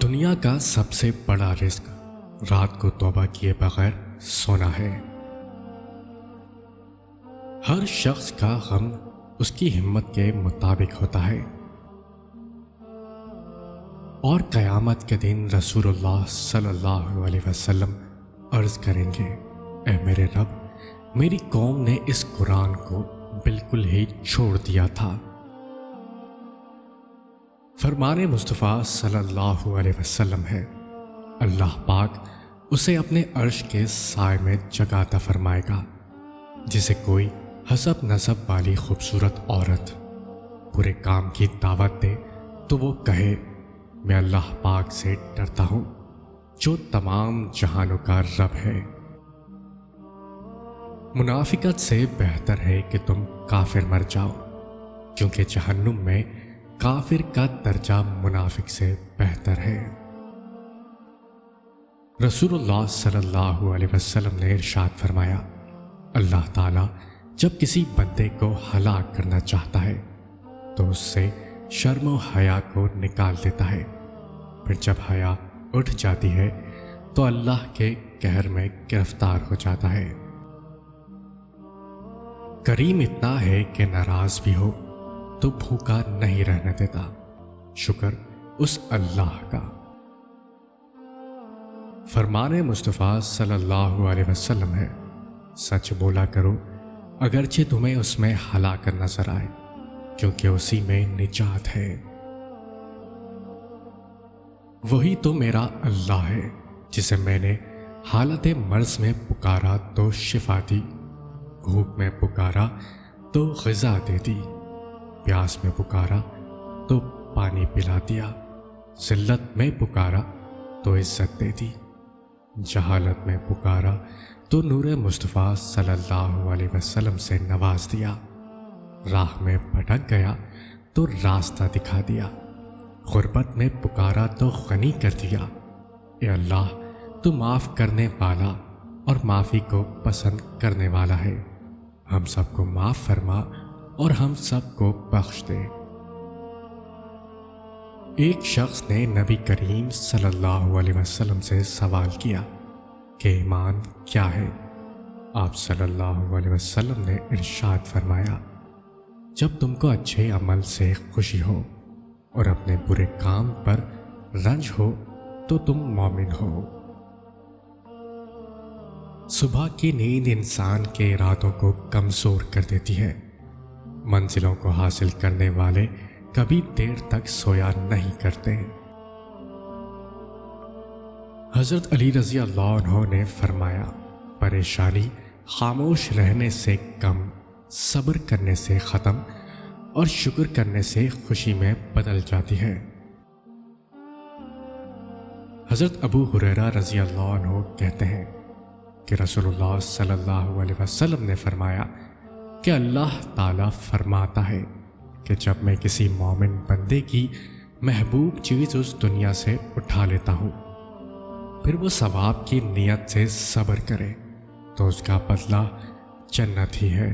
دنیا کا سب سے بڑا رزق رات کو توبہ کیے بغیر سونا ہے۔ ہر شخص کا غم اس کی ہمت کے مطابق ہوتا ہے، اور قیامت کے دن رسول اللہ صلی اللہ علیہ وسلم عرض کریں گے، اے میرے رب، میری قوم نے اس قرآن کو بالکل ہی چھوڑ دیا تھا۔ فرمان مصطفیٰ صلی اللہ علیہ وسلم ہے، اللہ پاک اسے اپنے عرش کے سائے میں جگہ عطا فرمائے گا، جسے کوئی حسب نسب والی خوبصورت عورت برے کام کی دعوت دے تو وہ کہے، میں اللہ پاک سے ڈرتا ہوں جو تمام جہانوں کا رب ہے۔ منافقت سے بہتر ہے کہ تم کافر مر جاؤ، کیونکہ جہنم میں کافر کا درجہ منافق سے بہتر ہے۔ رسول اللہ صلی اللہ علیہ وسلم نے ارشاد فرمایا، اللہ تعالیٰ جب کسی بندے کو ہلاک کرنا چاہتا ہے تو اس سے شرم و حیا کو نکال دیتا ہے، پھر جب حیا اٹھ جاتی ہے تو اللہ کے قہر میں گرفتار ہو جاتا ہے۔ کریم اتنا ہے کہ ناراض بھی ہو تو بھوکا نہیں رہنے دیتا، شکر اس اللہ کا۔ فرمان مصطفیٰ صلی اللہ علیہ وسلم ہے، سچ بولا کرو اگرچہ تمہیں اس میں ہلاکت نظر آئے، کیونکہ اسی میں نجات ہے۔ وہی تو میرا اللہ ہے جسے میں نے حالت مرض میں پکارا تو شفا دی، بھوک میں پکارا تو غذا دے دی، پیاس میں پکارا تو پانی پلا دیا، ذلت میں پکارا تو عزت دے دی، جہالت میں پکارا تو نور مصطفیٰ صلی اللہ علیہ وسلم سے نواز دیا، راہ میں بھٹک گیا تو راستہ دکھا دیا، غربت میں پکارا تو غنی کر دیا۔ اے اللہ، تو معاف کرنے والا اور معافی کو پسند کرنے والا ہے، ہم سب کو معاف فرما اور ہم سب کو بخش دے۔ ایک شخص نے نبی کریم صلی اللہ علیہ وسلم سے سوال کیا کہ ایمان کیا ہے؟ آپ صلی اللہ علیہ وسلم نے ارشاد فرمایا، جب تم کو اچھے عمل سے خوشی ہو اور اپنے برے کام پر رنج ہو تو تم مومن ہو۔ صبح کی نیند انسان کے ارادوں کو کمزور کر دیتی ہے، منزلوں کو حاصل کرنے والے کبھی دیر تک سویا نہیں کرتے۔ حضرت علی رضی اللہ عنہ نے فرمایا، پریشانی خاموش رہنے سے کم، صبر کرنے سے ختم اور شکر کرنے سے خوشی میں بدل جاتی ہے۔ حضرت ابو ہریرہ رضی اللہ عنہ کہتے ہیں کہ رسول اللہ صلی اللہ علیہ وسلم نے فرمایا کہ اللہ تعالیٰ فرماتا ہے کہ جب میں کسی مومن بندے کی محبوب چیز اس دنیا سے اٹھا لیتا ہوں، پھر وہ ثواب کی نیت سے صبر کرے تو اس کا بدلہ جنت ہی ہے۔